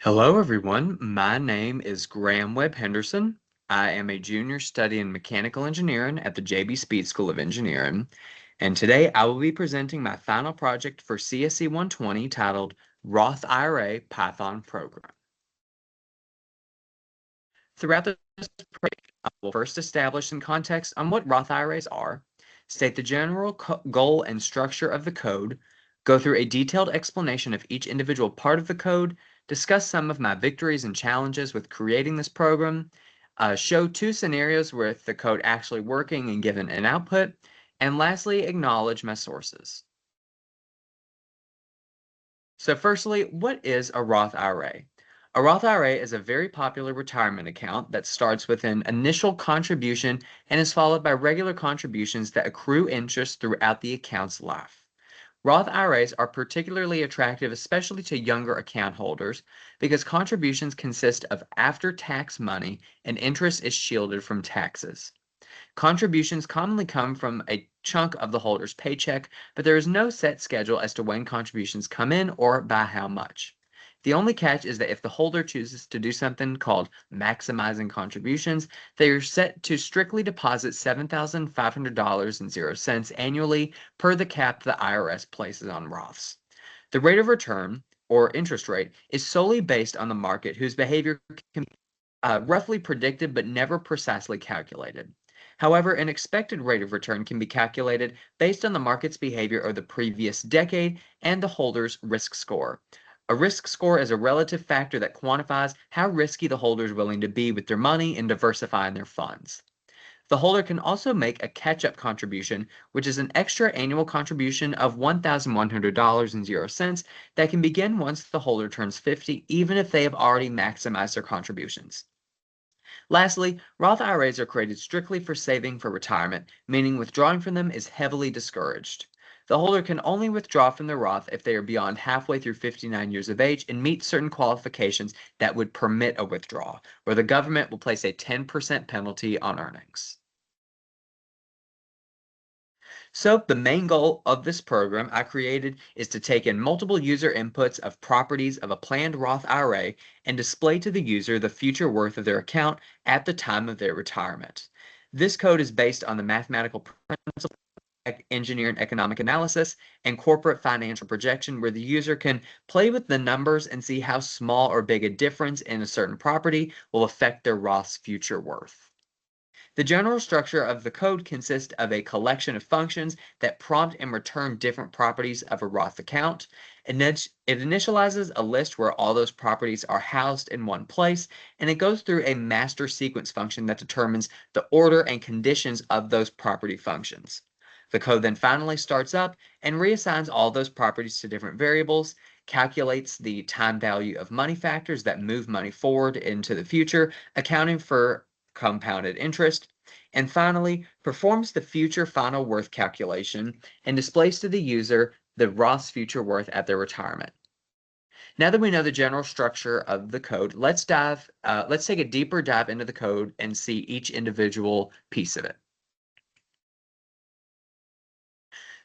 Hello, everyone. My name is Graham Webb Henderson. I am a junior studying mechanical engineering at the JB Speed School of Engineering. And today I will be presenting my final project for CSE-120 titled Roth IRA Python Program. Throughout this project, I will first establish some context on what Roth IRAs are, state the general goal and structure of the code, go through a detailed explanation of each individual part of the code, discuss some of my victories and challenges with creating this program, show two scenarios with the code actually working and given an output, and lastly, acknowledge my sources. So firstly, what is a Roth IRA? A Roth IRA is a very popular retirement account that starts with an initial contribution and is followed by regular contributions that accrue interest throughout the account's life. Roth IRAs are particularly attractive, especially to younger account holders, because contributions consist of after-tax money and interest is shielded from taxes. Contributions commonly come from a chunk of the holder's paycheck, but there is no set schedule as to when contributions come in or by how much. The only catch is that if the holder chooses to do something called maximizing contributions, they are set to strictly deposit $7,500.00 annually per the cap the IRS places on Roths. The rate of return, or interest rate, is solely based on the market, whose behavior can be roughly predicted but never precisely calculated. However, an expected rate of return can be calculated based on the market's behavior of the previous decade and the holder's risk score. A risk score is a relative factor that quantifies how risky the holder is willing to be with their money and diversifying their funds. The holder can also make a catch-up contribution, which is an extra annual contribution of $1,100.00 that can begin once the holder turns 50, even if they have already maximized their contributions. Lastly, Roth IRAs are created strictly for saving for retirement, meaning withdrawing from them is heavily discouraged. The holder can only withdraw from the Roth if they are beyond halfway through 59 years of age and meet certain qualifications that would permit a withdrawal, where the government will place a 10% penalty on earnings. So the main goal of this program I created is to take in multiple user inputs of properties of a planned Roth IRA and display to the user the future worth of their account at the time of their retirement. This code is based on the mathematical principles of engineering economic analysis and corporate financial projection, where the user can play with the numbers and see how small or big a difference in a certain property will affect their Roth's future worth. The general structure of the code consists of a collection of functions that prompt and return different properties of a Roth account. It initializes a list where all those properties are housed in one place, and it goes through a master sequence function that determines the order and conditions of those property functions. The code then finally starts up and reassigns all those properties to different variables, calculates the time value of money factors that move money forward into the future, accounting for compounded interest, and finally performs the future final worth calculation and displays to the user the Roth's future worth at their retirement. Now that we know the general structure of the code, let's take a deeper dive into the code and see each individual piece of it.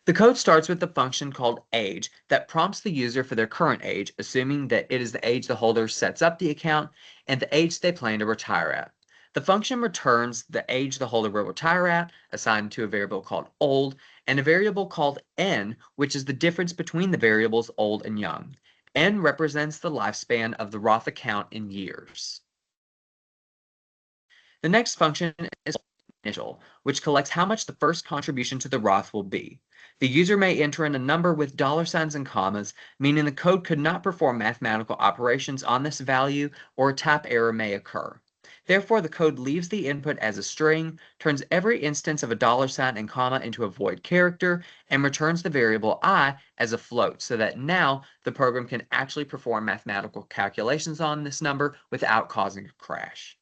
The code starts with the function called age that prompts the user for their current age, assuming that it is the age the holder sets up the account and the age they plan to retire at. The function returns the age the holder will retire at, assigned to a variable called old, and a variable called n, which is the difference between the variables old and young. N represents the lifespan of the Roth account in years. The next function is initial, which collects how much the first contribution to the Roth will be. The user may enter in a number with dollar signs and commas, meaning the code could not perform mathematical operations on this value, or a type error may occur. Therefore, the code leaves the input as a string, turns every instance of a dollar sign and comma into a void character, and returns the variable I as a float, so that now the program can actually perform mathematical calculations on this number without causing a crash.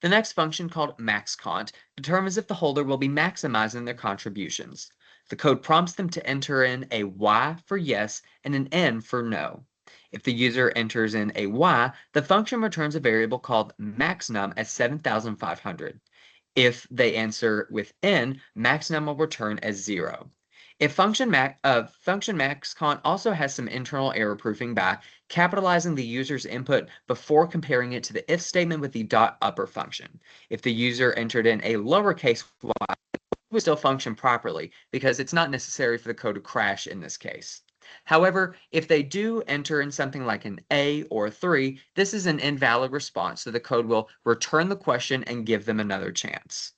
The next function, called maxCont, determines if the holder will be maximizing their contributions. The code prompts them to enter in a Y for yes and an N for no. If the user enters in a Y, the function returns a variable called maxNum as 7,500. If they answer with N, maxNum will return as 0. If function max con also has some internal error proofing by capitalizing the user's input before comparing it to the if statement with the dot upper function. If the user entered in a lowercase y, it would still function properly because it's not necessary for the code to crash in this case. However, if they do enter in something like an A or a 3, this is an invalid response, so the code will return the question and give them another chance.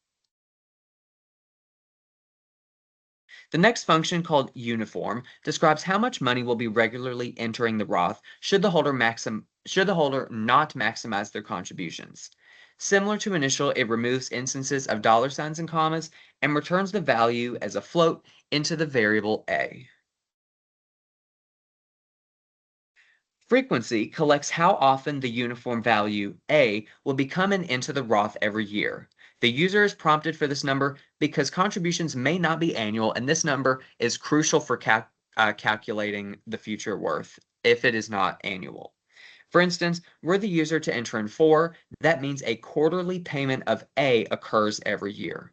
The next function, called uniform, describes how much money will be regularly entering the Roth should the holder not maximize their contributions. Similar to initial, it removes instances of dollar signs and commas and returns the value as a float into the variable a. Frequency collects how often the uniform value a will be coming into the Roth every year. The user is prompted for this number because contributions may not be annual, and this number is crucial for calculating the future worth if it is not annual. For instance, were the user to enter in 4, that means a quarterly payment of a occurs every year.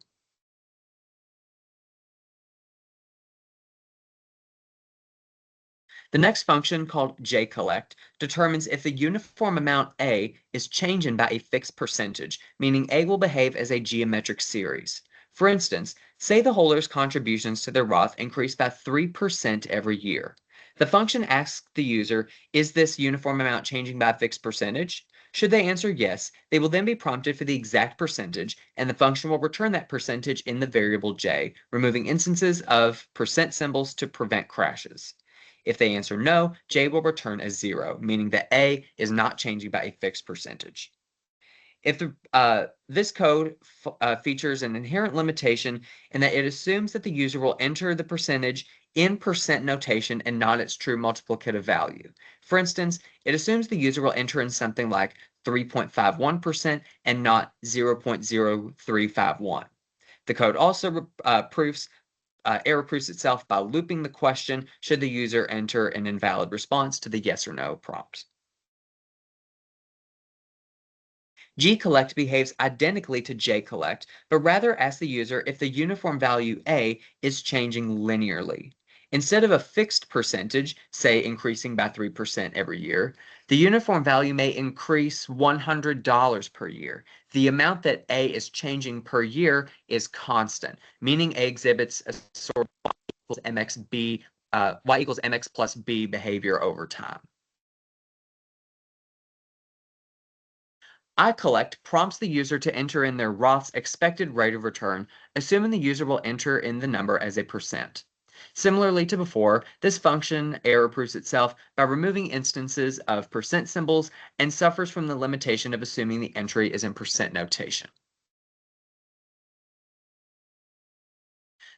The next function, called jCollect, determines if the uniform amount A is changing by a fixed percentage, meaning A will behave as a geometric series. For instance, say the holder's contributions to their Roth increase by 3% every year. The function asks the user, is this uniform amount changing by a fixed percentage? Should they answer yes, they will then be prompted for the exact percentage, and the function will return that percentage in the variable j, removing instances of percent symbols to prevent crashes. If they answer no, J will return as 0, meaning that A is not changing by a fixed percentage. If this code features an inherent limitation in that it assumes that the user will enter the percentage in percent notation and not its true multiplicative value. For instance, it assumes the user will enter in something like 3.51% and not 0.0351. The code also error proofs itself by looping the question should the user enter an invalid response to the yes or no prompt. gCollect behaves identically to jCollect, but rather asks the user if the uniform value A is changing linearly. Instead of a fixed percentage, say increasing by 3% every year, the uniform value may increase $100 per year. The amount that A is changing per year is constant, meaning A exhibits a sort of y equals mx plus b behavior over time. iCollect prompts the user to enter in their Roth's expected rate of return, assuming the user will enter in the number as a percent. Similarly to before, this function error proofs itself by removing instances of percent symbols and suffers from the limitation of assuming the entry is in percent notation.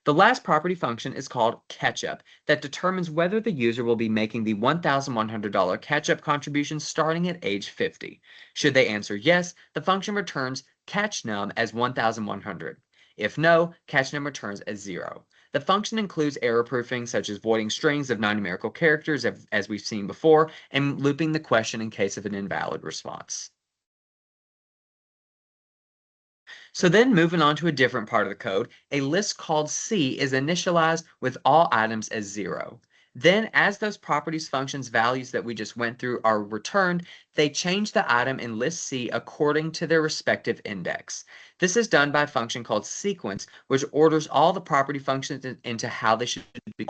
The last property function is called catch-up, that determines whether the user will be making the $1,100 catch-up contribution starting at age 50. Should they answer yes, the function returns catchnum as 1,100. If no, catchnum returns as 0. The function includes error proofing, such as voiding strings of non-numerical characters, as we've seen before, and looping the question in case of an invalid response. So then moving on to a different part of the code, a list called C is initialized with all items as 0. Then as those properties functions values that we just went through are returned, they change the item in list C according to their respective index. This is done by a function called sequence, which orders all the property functions into how they should be.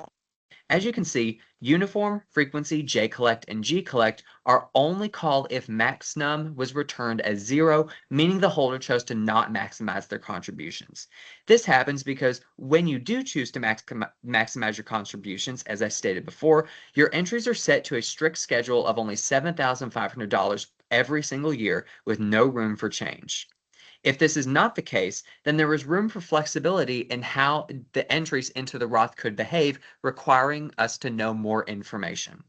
As you can see, uniform, frequency, jCollect, and gCollect are only called if maxNum was returned as 0, meaning the holder chose to not maximize their contributions. This happens because when you do choose to maximize your contributions, as I stated before, your entries are set to a strict schedule of only $7,500 every single year with no room for change. If this is not the case, then there is room for flexibility in how the entries into the Roth could behave, requiring us to know more information.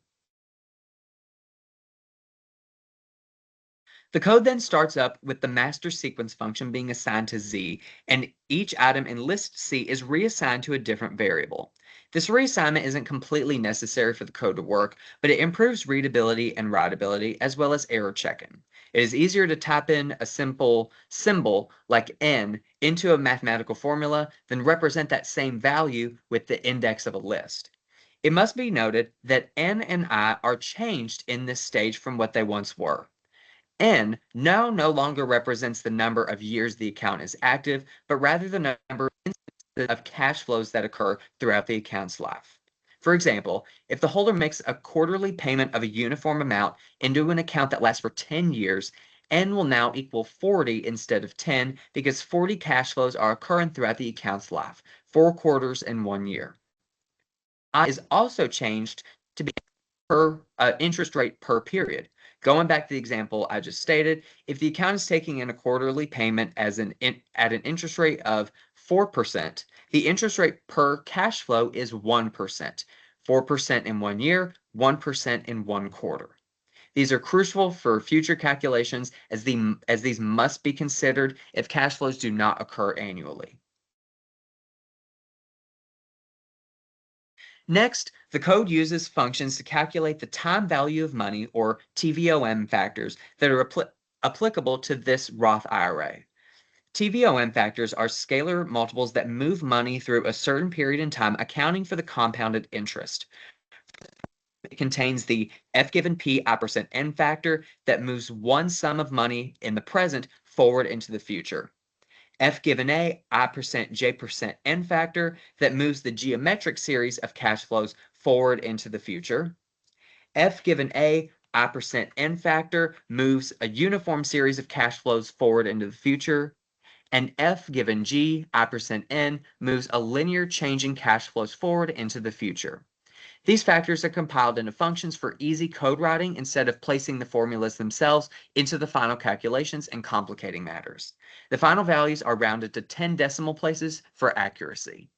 The code then starts up with the master sequence function being assigned to Z, and each item in list C is reassigned to a different variable. This reassignment isn't completely necessary for the code to work, but it improves readability and writability as well as error checking. It is easier to type in a simple symbol like n into a mathematical formula than represent that same value with the index of a list. It must be noted that n and I are changed in this stage from what they once were. N now no longer represents the number of years the account is active, but rather the number of cash flows that occur throughout the account's life. For example, if the holder makes a quarterly payment of a uniform amount into an account that lasts for 10 years, N will now equal 40 instead of 10 because 40 cash flows are occurring throughout the account's life, 4 quarters in 1 year. I is also changed to be interest rate per period. Going back to the example I just stated, if the account is taking in a quarterly payment at an interest rate of 4%, the interest rate per cash flow is 1%. 4% in 1 year, 1% in 1 quarter. These are crucial for future calculations as these must be considered if cash flows do not occur annually. Next, the code uses functions to calculate the time value of money, or TVOM factors, that are applicable to this Roth IRA. TVOM factors are scalar multiples that move money through a certain period in time, accounting for the compounded interest. It contains the F given P I% N factor that moves one sum of money in the present forward into the future. F given A, I% J% N factor that moves the geometric series of cash flows forward into the future. F given A, I% N factor moves a uniform series of cash flows forward into the future. And F given G, I% N moves a linear changing cash flows forward into the future. These factors are compiled into functions for easy code writing instead of placing the formulas themselves into the final calculations and complicating matters. The final values are rounded to 10 decimal places for accuracy.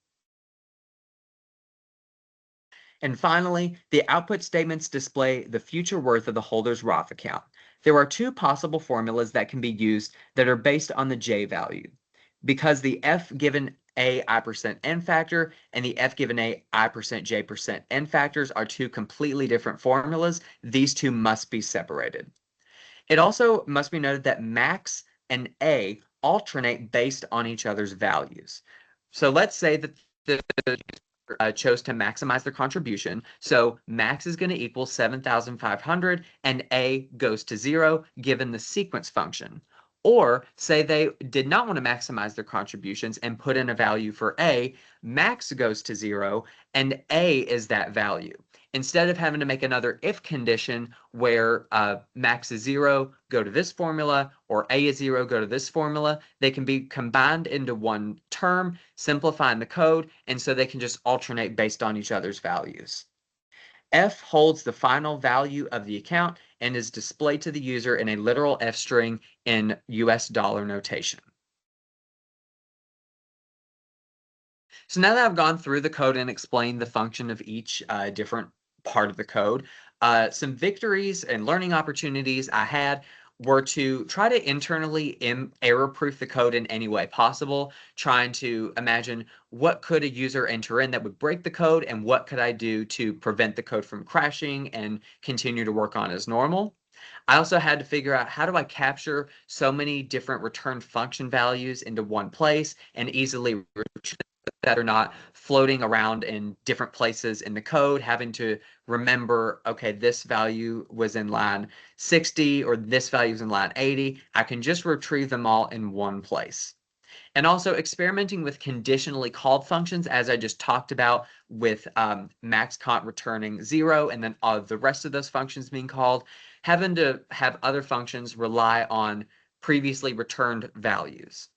And finally, the output statements display the future worth of the holder's Roth account. There are 2 possible formulas that can be used that are based on the J value. Because the F given A I% N factor and the F given A I% J% N factors are 2 completely different formulas, these 2 must be separated. It also must be noted that max and A alternate based on each other's values. So let's say that the chose to maximize their contribution. So max is going to equal 7,500 and A goes to 0 given the sequence function. Or say they did not want to maximize their contributions and put in a value for A, max goes to 0 and A is that value. Instead of having to make another if condition where max is 0, go to this formula, or A is 0, go to this formula, they can be combined into one term, simplifying the code, and so they can just alternate based on each other's values. F holds the final value of the account and is displayed to the user in a literal F string in US dollar notation. So now that I've gone through the code and explained the function of each different part of the code, some victories and learning opportunities I had were to try to internally error-proof the code in any way possible, trying to imagine what could a user enter in that would break the code and what could I do to prevent the code from crashing and continue to work on as normal. I also had to figure out how do I capture so many different return function values into one place and easily that are not floating around in different places in the code, having to remember, okay, this value was in line 60 or this value is in line 80. I can just retrieve them all in one place. And also experimenting with conditionally called functions, as I just talked about with maxcont returning 0 and then the rest of those functions being called, having to have other functions rely on previously returned values.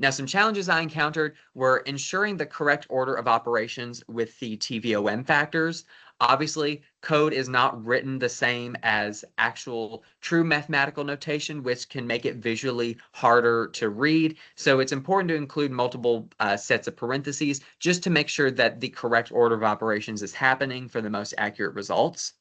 Now, some challenges I encountered were ensuring the correct order of operations with the TVOM factors. Obviously, code is not written the same as actual true mathematical notation, which can make it visually harder to read. So it's important to include multiple sets of parentheses just to make sure that the correct order of operations is happening for the most accurate results.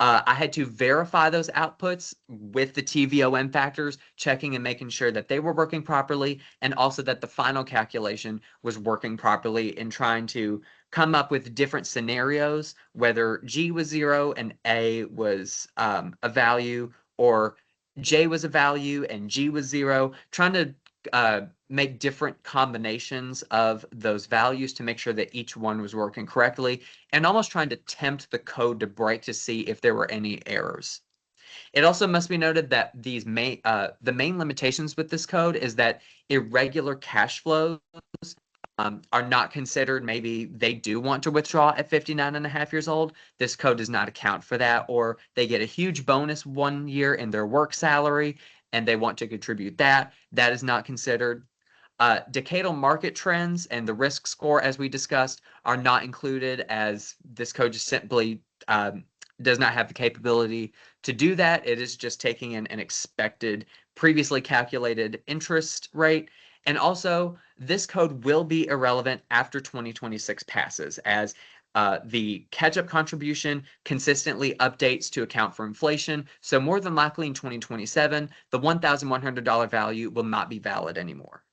I had to verify those outputs with the TVOM factors, checking and making sure that they were working properly, and also that the final calculation was working properly, and trying to come up with different scenarios, whether G was 0 and A was a value, or J was a value and G was 0, trying to make different combinations of those values to make sure that each one was working correctly, and almost trying to tempt the code to break to see if there were any errors. It also must be noted that the main limitations with this code is that irregular cash flows are not considered. Maybe they do want to withdraw at 59 and a half years old. This code does not account for that, or they get a huge bonus 1 year in their work salary and they want to contribute that. That is not considered. Decadal market trends and the risk score, as we discussed, are not included, as this code just simply does not have the capability to do that. It is just taking in an expected, previously calculated interest rate. And also, this code will be irrelevant after 2026 passes, as the catch-up contribution consistently updates to account for inflation. So more than likely in 2027, the $1,100 value will not be valid anymore.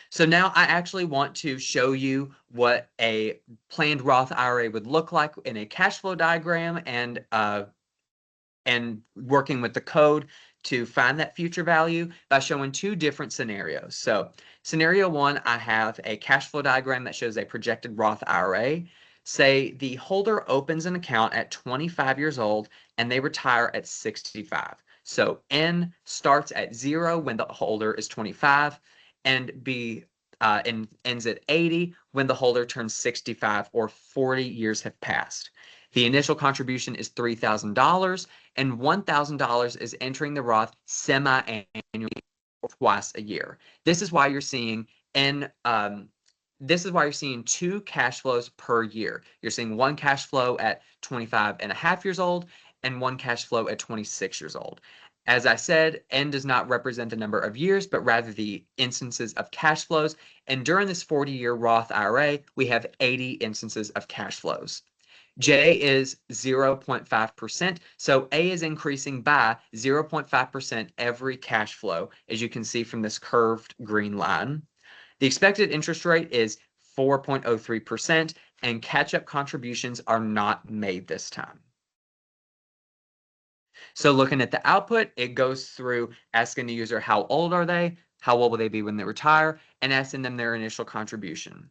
So now I actually want to show you what a planned Roth IRA would look like in a cash flow diagram, and working with the code to find that future value by showing two different scenarios. So scenario one, I have a cash flow diagram that shows a projected Roth IRA. Say the holder opens an account at 25 years old and they retire at 65. So N starts at 0 when the holder is 25, and and ends at 80 when the holder turns 65 or 40 years have passed. The initial contribution is $3,000, and $1,000 is entering the Roth semi-annually, twice a year. This is why you're seeing two cash flows per year. You're seeing one cash flow at 25 and a half years old and one cash flow at 26 years old. As I said, N does not represent the number of years, but rather the instances of cash flows. And during this 40-year Roth IRA, we have 80 instances of cash flows. J is 0.5%, so A is increasing by 0.5% every cash flow, as you can see from this curved green line. The expected interest rate is 4.03%, and catch-up contributions are not made this time. So looking at the output, it goes through asking the user how old are they, how old will they be when they retire, and asking them their initial contribution.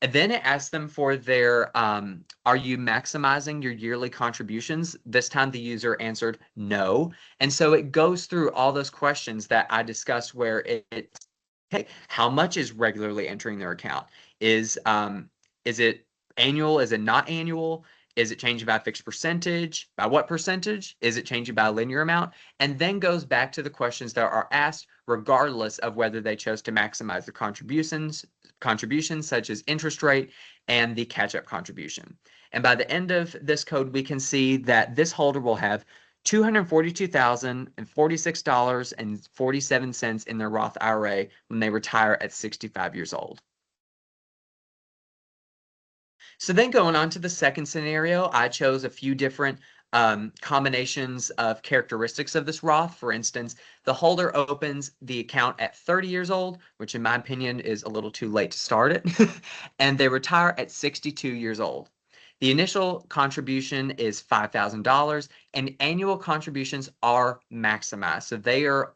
And then it asks them for their, are you maximizing your yearly contributions? This time the user answered no. And so it goes through all those questions that I discussed, where hey, how much is regularly entering their account? Is it annual? Is it not annual? Is it changing by a fixed percentage? By what percentage? Is it changing by a linear amount? And then goes back to the questions that are asked regardless of whether they chose to maximize the contributions such as interest rate and the catch-up contribution. And by the end of this code, we can see that this holder will have $242,046.47 in their Roth IRA when they retire at 65 years old. So then going on to the second scenario, I chose a few different combinations of characteristics of this Roth. For instance, the holder opens the account at 30 years old, which in my opinion is a little too late to start it, and they retire at 62 years old. The initial contribution is $5,000, and annual contributions are maximized. So they are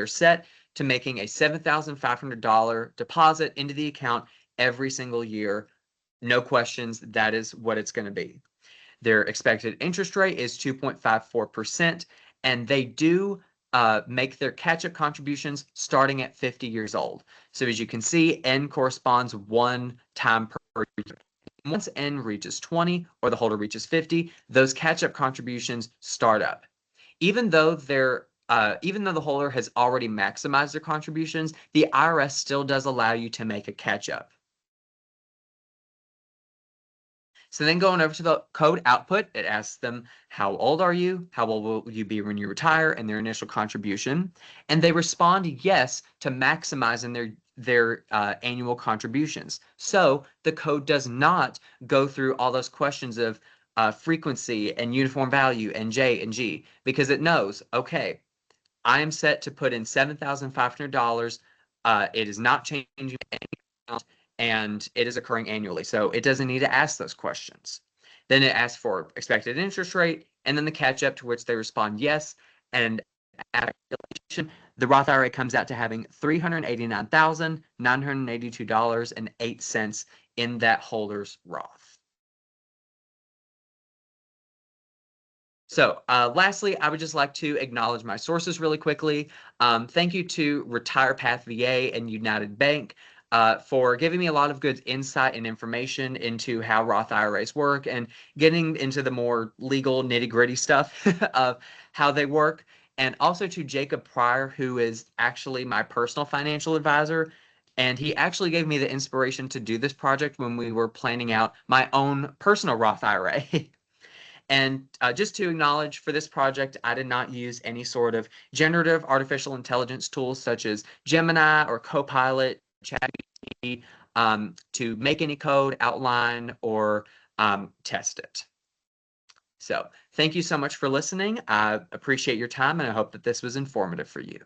set to making a $7,500 deposit into the account every single year. No questions, that is what it's going to be. Their expected interest rate is 2.54%, and they do make their catch-up contributions starting at 50 years old. So as you can see, N corresponds one time per year. Once N reaches 20 or the holder reaches 50, those catch-up contributions start up. Even though the holder has already maximized their contributions, the IRS still does allow you to make a catch-up. So then going over to the code output, it asks them, how old are you? How old will you be when you retire? And their initial contribution. And they respond yes to maximizing their annual contributions. So the code does not go through all those questions of frequency and uniform value and J and G, because it knows, okay, I am set to put in $7,500. It is not changing and it is occurring annually. So it doesn't need to ask those questions. Then it asks for expected interest rate, and then the catch up, to which they respond yes. And at calculation, the Roth IRA comes out to having $389,982.08 in that holder's Roth. So lastly, I would just like to acknowledge my sources really quickly. Thank you to Retire Path VA and United Bank for giving me a lot of good insight and information into how Roth IRAs work and getting into the more legal nitty-gritty stuff of how they work. And also to Jacob Pryor, who is actually my personal financial advisor. And he actually gave me the inspiration to do this project when we were planning out my own personal Roth IRA. And just to acknowledge, for this project, I did not use any sort of generative artificial intelligence tools such as Gemini or Copilot, ChatGPT, to make any code, outline, or test it. So thank you so much for listening. I appreciate your time, and I hope that this was informative for you.